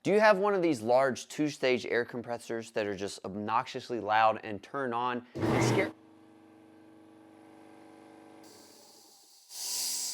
Do you have one of these large two-stage air compressors that are just obnoxiously loud and turn on and scare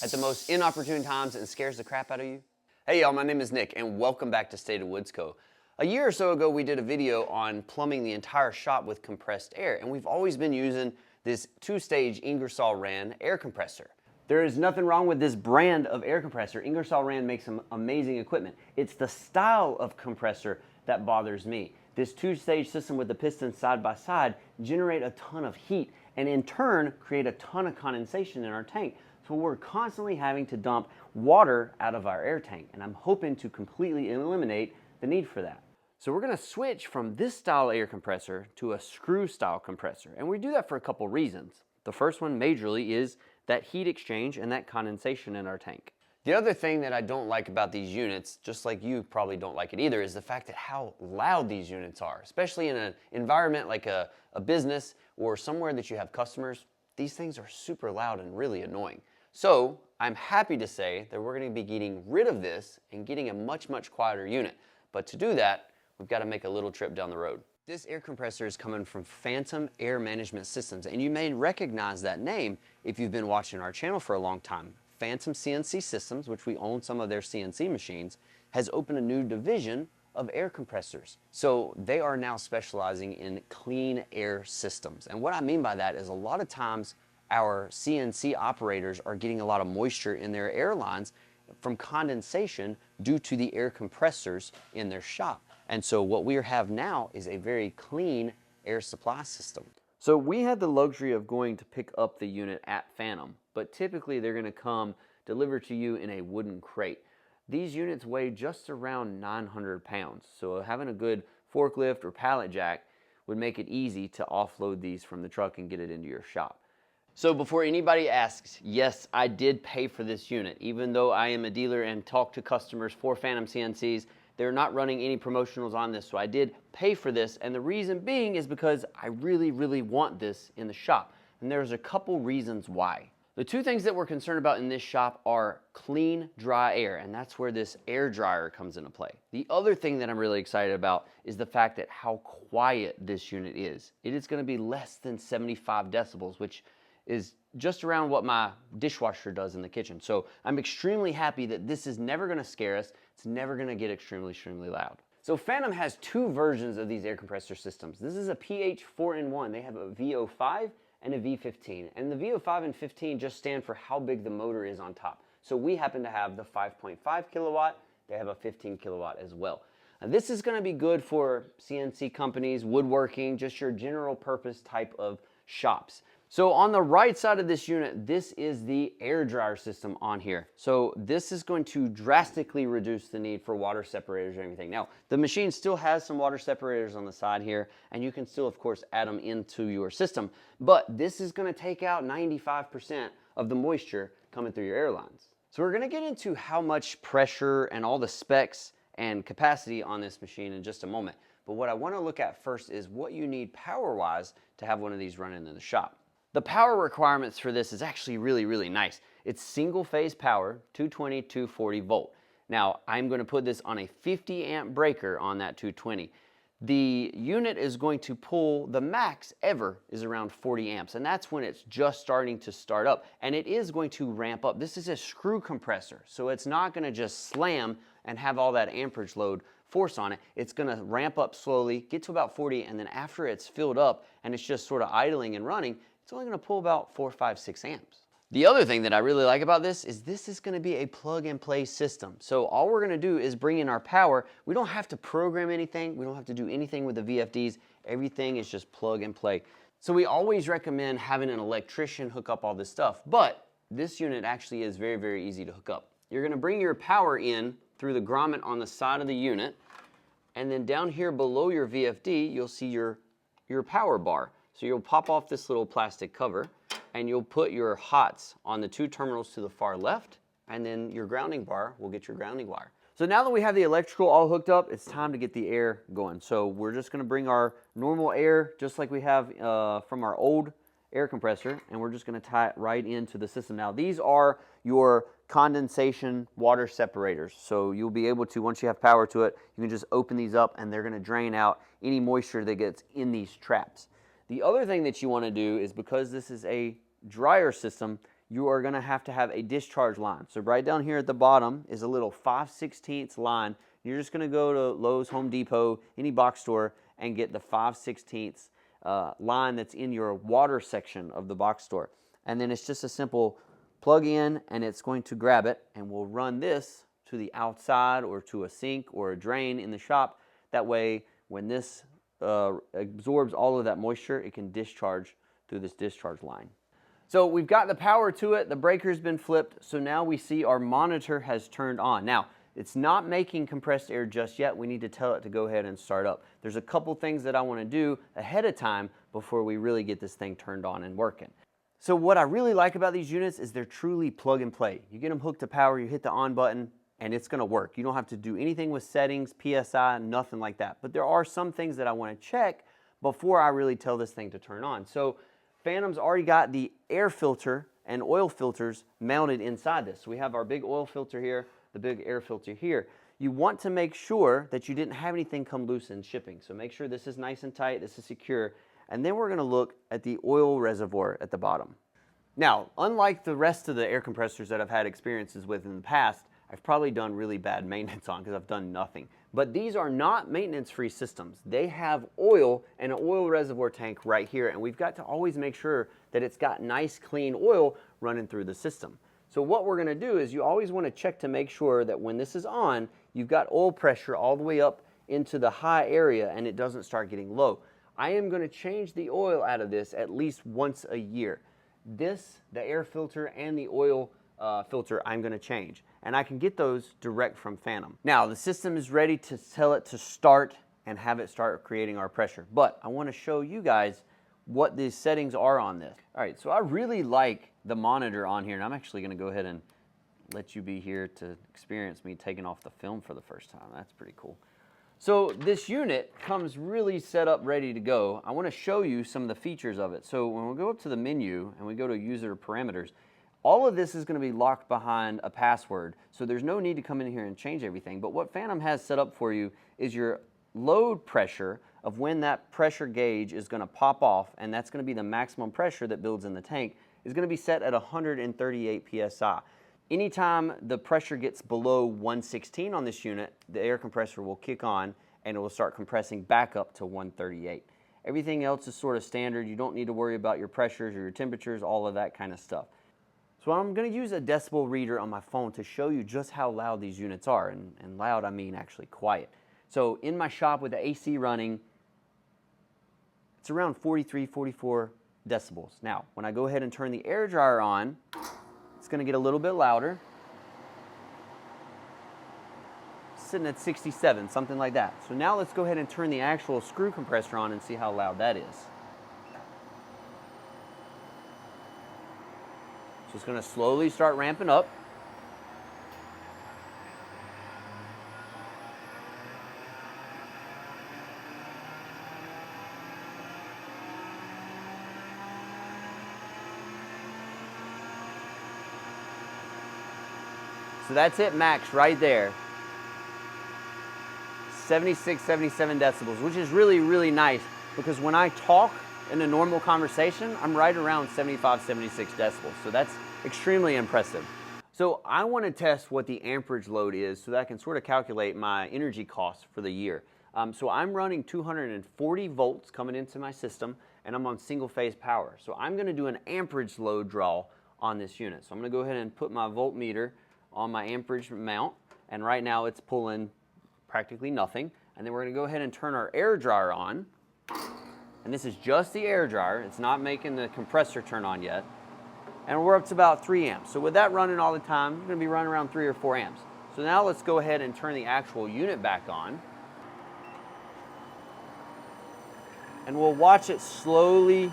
at the most inopportune times and scares the crap out of you? Hey y'all, my name is Nick and welcome back to State of Woods Co. A year or so ago we did a video on plumbing the entire shop with compressed air, and we've always been using this two-stage Ingersoll Rand air compressor. There is nothing wrong with this brand of air compressor. Ingersoll Rand makes some amazing equipment. It's the style of compressor that bothers me. This two-stage system with the pistons side by side generate a ton of heat and in turn create a ton of condensation in our tank. So we're constantly having to dump water out of our air tank, and I'm hoping to completely eliminate the need for that. So we're gonna switch from this style air compressor to a screw style compressor, and we do that for a couple reasons. The first one majorly is that heat exchange and that condensation in our tank. The other thing that I don't like about these units, just like you probably don't like it either, is the fact that how loud these units are, especially in an environment like a business or somewhere that you have customers. These things are super loud and really annoying. So I'm happy to say that we're going to be getting rid of this and getting a much quieter unit. But to do that, we've got to make a little trip down the road. This air compressor is coming from Phantom Air Management Systems, and you may recognize that name if you've been watching our channel for a long time. Phantom CNC Systems, which we own some of their CNC machines, has opened a new division of air compressors. So they are now specializing in clean air systems. And what I mean by that is a lot of times our CNC operators are getting a lot of moisture in their air lines from condensation due to the air compressors in their shop. And so what we have now is a very clean air supply system. So we had the luxury of going to pick up the unit at Phantom, but typically they're going to come delivered to you in a wooden crate. These units weigh just around 900 pounds, so having a good forklift or pallet jack would make it easy to offload these from the truck and get it into your shop. So before anybody asks, yes, I did pay for this unit. Even though I am a dealer and talk to customers for Phantom CNCs, they're not running any promotionals on this, so I did pay for this, and the reason being is because I really want this in the shop, and there's a couple reasons why. The two things that we're concerned about in this shop are clean, dry air, and that's where this air dryer comes into play. The other thing that I'm really excited about is the fact that how quiet this unit is. It is going to be less than 75 decibels, which is just around what my dishwasher does in the kitchen. So I'm extremely happy that this is never going to scare us. It's never going to get extremely loud. So Phantom has two versions of these air compressor systems. This is a PH 4-in-1. They have a VO5 and a V15. And the VO5 and 15 just stand for how big the motor is on top. So we happen to have the 5.5 kilowatt. They have a 15 kilowatt as well. Now this is going to be good for CNC companies, woodworking, just your general purpose type of shops. So on the right side of this unit, this is the air dryer system on here. So this is going to drastically reduce the need for water separators or anything. Now, the machine still has some water separators on the side here, and you can still, of course, add them into your system. But this is going to take out 95% of the moisture coming through your air lines. So we're going to get into how much pressure and all the specs and capacity on this machine in just a moment. But what I want to look at first is what you need power-wise to have one of these running in the shop. The power requirements for this is actually really nice. It's single phase power, 220, 240 volt. Now, I'm going to put this on a 50 amp breaker on that 220. The unit is going to pull, the max ever is around 40 amps, and that's when it's just starting to start up, and it is going to ramp up. This is a screw compressor, so it's not going to just slam and have all that amperage load force on it. It's going to ramp up slowly, get to about 40, and then after it's filled up and it's just sort of idling and running, it's only going to pull about 4, 5, 6 amps. The other thing that I really like about this is going to be a plug and play system. So all we're going to do is bring in our power. We don't have to program anything. We don't have to do anything with the VFDs. Everything is just plug and play. So we always recommend having an electrician hook up all this stuff, but this unit actually is very easy to hook up. You're going to bring your power in through the grommet on the side of the unit, and then down here below your VFD, you'll see your power bar. So you'll pop off this little plastic cover and you'll put your hots on the two terminals to the far left, and then your grounding bar will get your grounding wire. So now that we have the electrical all hooked up, it's time to get the air going. So we're just going to bring our normal air, just like we have from our old air compressor, and we're just going to tie it right into the system. Now these are your condensation water separators. So you'll be able to, once you have power to it, you can just open these up and they're going to drain out any moisture that gets in these traps. The other thing that you want to do is, because this is a dryer system, you are going to have a discharge line. So right down here at the bottom is a little 5/16 line. You're just going to go to Lowe's, Home Depot, any box store, and get the 5/16 line that's in your water section of the box store. And then it's just a simple plug in, and it's going to grab it, and we'll run this to the outside or to a sink or a drain in the shop. That way, when this absorbs all of that moisture, it can discharge through this discharge line. So we've got the power to it, the breaker's been flipped, so now we see our monitor has turned on. Now, it's not making compressed air just yet. We need to tell it to go ahead and start up. There's a couple things that I want to do ahead of time before we really get this thing turned on and working. So what I really like about these units is they're truly plug and play. You get them hooked to power, you hit the on button, and it's going to work. You don't have to do anything with settings, PSI, nothing like that. But there are some things that I want to check before I really tell this thing to turn on. So Phantom's already got the air filter and oil filters mounted inside this. So we have our big oil filter here, the big air filter here. You want to make sure that you didn't have anything come loose in shipping. So make sure this is nice and tight, this is secure. And then we're going to look at the oil reservoir at the bottom. Now, unlike the rest of the air compressors that I've had experiences with in the past, I've probably done really bad maintenance on because I've done nothing. But these are not maintenance-free systems. They have oil and an oil reservoir tank right here, and we've got to always make sure that it's got nice, clean oil running through the system. So what we're going to do is you always want to check to make sure that when this is on, you've got oil pressure all the way up into the high area and it doesn't start getting low. I am going to change the oil out of this at least once a year. This, the air filter and the oil filter, I'm going to change. And I can get those direct from Phantom. Now, the system is ready to tell it to start and have it start creating our pressure. But I want to show you guys what the settings are on this. All right, so I really like the monitor on here, and I'm actually going to go ahead and let you be here to experience me taking off the film for the first time. That's pretty cool. So this unit comes really set up, ready to go. I want to show you some of the features of it. So when we go up to the menu and we go to user parameters, all of this is going to be locked behind a password. So there's no need to come in here and change everything. But what Phantom has set up for you is your load pressure of when that pressure gauge is going to pop off, and that's going to be the maximum pressure that builds in the tank, is going to be set at 138 psi. Anytime the pressure gets below 116 on this unit, the air compressor will kick on and it will start compressing back up to 138. Everything else is sort of standard. You don't need to worry about your pressures or your temperatures, all of that kind of stuff. So I'm going to use a decibel reader on my phone to show you just how loud these units are. And loud, I mean actually quiet. So in my shop with the AC running, it's around 43, 44 decibels. Now, when I go ahead and turn the air dryer on, it's going to get a little bit louder. Sitting at 67, something like that. So now let's go ahead and turn the actual screw compressor on and see how loud that is. So it's going to slowly start ramping up. So that's it max right there. 76, 77 decibels, which is really, really nice because when I talk in a normal conversation, I'm right around 75, 76 decibels. So that's extremely impressive. So I want to test what the amperage load is so that I can sort of calculate my energy costs for the year. So I'm running 240 volts coming into my system and I'm on single phase power. So I'm going to do an amperage load draw on this unit. So I'm going to go ahead and put my voltmeter on my amperage mount, and right now it's pulling practically nothing. And then we're going to go ahead and turn our air dryer on, and this is just the air dryer. It's not making the compressor turn on yet, and we're up to about 3 amps. So with that running all the time, you're going to be running around 3 or 4 amps. So now let's go ahead and turn the actual unit back on, and we'll watch it slowly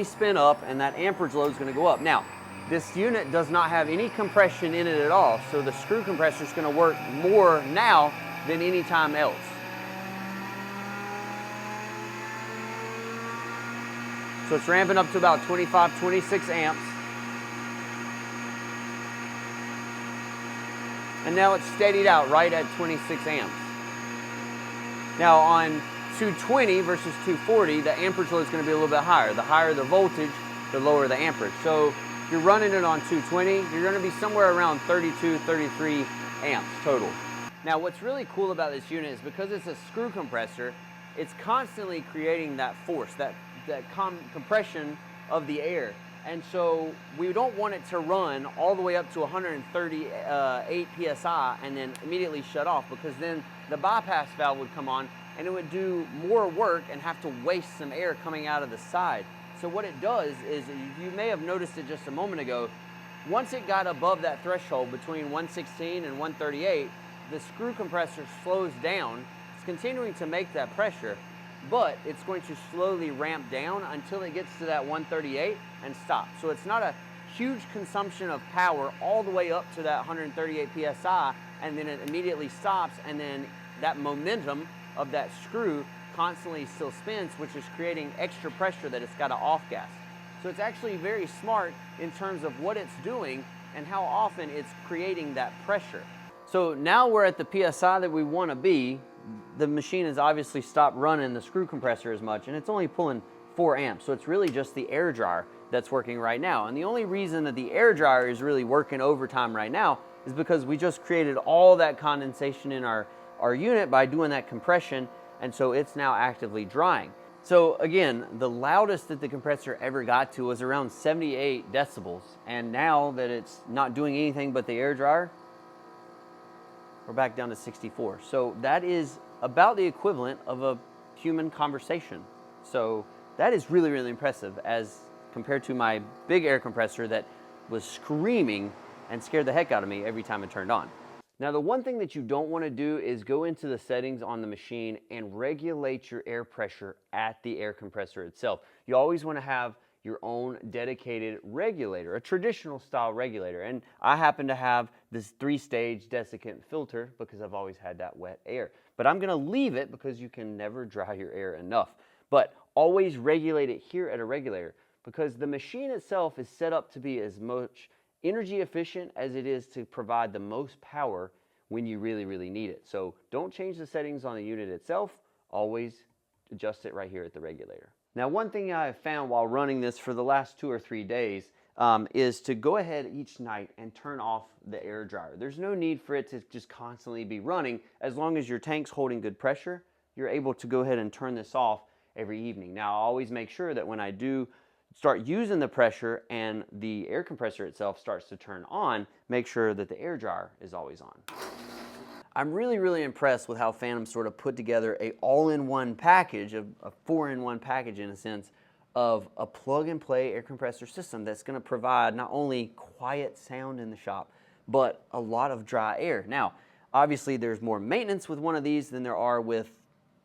spin up, and that amperage load is going to go up. Now, this unit does not have any compression in it at all, so the screw compressor is going to work more now than any time else. So it's ramping up to about 25, 26 amps. and now it's steadied out right at 26 amps. Now on 220 versus 240, the amperage load is going to be a little bit higher. The higher the voltage, the lower the amperage. So if you're running it on 220, you're going to be somewhere around 32, 33 amps total. Now what's really cool about this unit is because it's a screw compressor, it's constantly creating that force, that compression of the air. And so we don't want it to run all the way up to 138 psi and then immediately shut off, because then the bypass valve would come on and it would do more work and have to waste some air coming out of the side. So what it does is, you may have noticed it just a moment ago, once it got above that threshold between 116 and 138, the screw compressor slows down. It's continuing to make that pressure, but it's going to slowly ramp down until it gets to that 138 and stop. So it's not a huge consumption of power all the way up to that 138 psi, and then it immediately stops, and then that momentum of that screw constantly still spins, which is creating extra pressure that it's got to off-gas. So it's actually very smart in terms of what it's doing and how often it's creating that pressure. So now we're at the PSI that we want to be. The machine has obviously stopped running the screw compressor as much, and it's only pulling 4 amps. So it's really just the air dryer that's working right now. And the only reason that the air dryer is really working overtime right now is because we just created all that condensation in our unit by doing that compression, and so it's now actively drying. So again, the loudest that the compressor ever got to was around 78 decibels, and now that it's not doing anything but the air dryer, we're back down to 64. So that is about the equivalent of a human conversation. So that is really, really impressive as compared to my big air compressor that was screaming and scared the heck out of me every time it turned on. Now, the one thing that you don't want to do is go into the settings on the machine and regulate your air pressure at the air compressor itself. You always want to have your own dedicated regulator, a traditional style regulator. And I happen to have this 3-stage desiccant filter because I've always had that wet air. But I'm going to leave it because you can never dry your air enough. But always regulate it here at a regulator, because the machine itself is set up to be as much energy efficient as it is to provide the most power when you really, really need it. So don't change the settings on the unit itself. Always adjust it right here at the regulator. Now, one thing I have found while running this for the last 2 or 3 days is to go ahead each night and turn off the air dryer. There's no need for it to just constantly be running. As long as your tank's holding good pressure, you're able to go ahead and turn this off every evening. Now, I always make sure that when I do start using the pressure and the air compressor itself starts to turn on, make sure that the air dryer is always on. I'm really, really impressed with how Phantom sort of put together a all-in-one package, a 4-in-1 package in a sense, of a plug-and-play air compressor system that's going to provide not only quiet sound in the shop, but a lot of dry air. Now, obviously there's more maintenance with one of these than there are with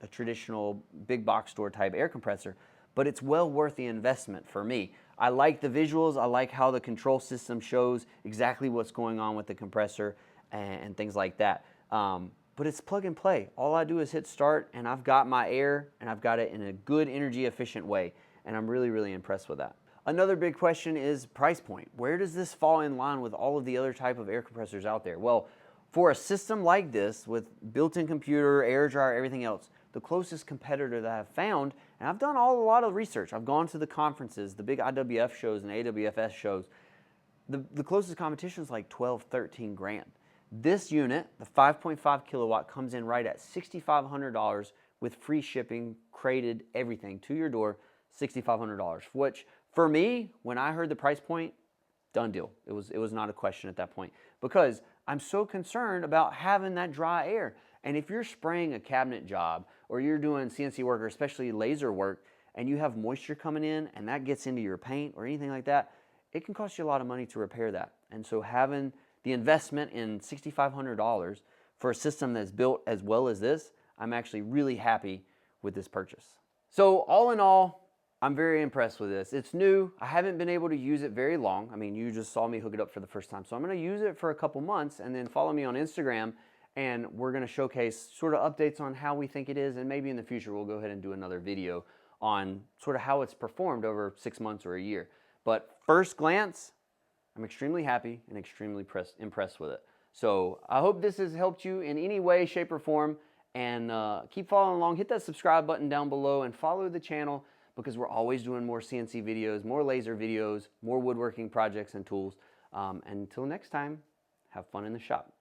a traditional big box store type air compressor, but it's well worth the investment for me. I like the visuals. I like how the control system shows exactly what's going on with the compressor and things like that. But it's plug and play. All I do is hit start and I've got my air and I've got it in a good energy efficient way. And I'm really, really impressed with that. Another big question is price point. Where does this fall in line with all of the other type of air compressors out there? Well, for a system like this with built-in computer, air dryer, everything else, the closest competitor that I've found, and I've done a lot of research. I've gone to the conferences, the big IWF shows and AWFS shows. The closest competition is like 12, 13 grand. This unit, the 5.5 kilowatt, comes in right at $6,500 with free shipping, crated, everything to your door, $6,500, which for me, when I heard the price point, done deal. It was not a question at that point, because I'm so concerned about having that dry air. And if you're spraying a cabinet job or you're doing CNC work or especially laser work and you have moisture coming in and that gets into your paint or anything like that, it can cost you a lot of money to repair that. And so having the investment in $6,500 for a system that's built as well as this, I'm actually really happy with this purchase. So all in all, I'm very impressed with this. It's new. I haven't been able to use it very long. I mean, you just saw me hook it up for the first time. So I'm going to use it for a couple months and then follow me on Instagram, and we're going to showcase sort of updates on how we think it is, and maybe in the future we'll go ahead and do another video on sort of how it's performed over 6 months or a year. But first glance, I'm extremely happy and extremely impressed with it. So I hope this has helped you in any way, shape, or form. And keep following along. Hit that subscribe button down below and follow the channel, because we're always doing more CNC videos, more laser videos, more woodworking projects and tools. Until next time, have fun in the shop.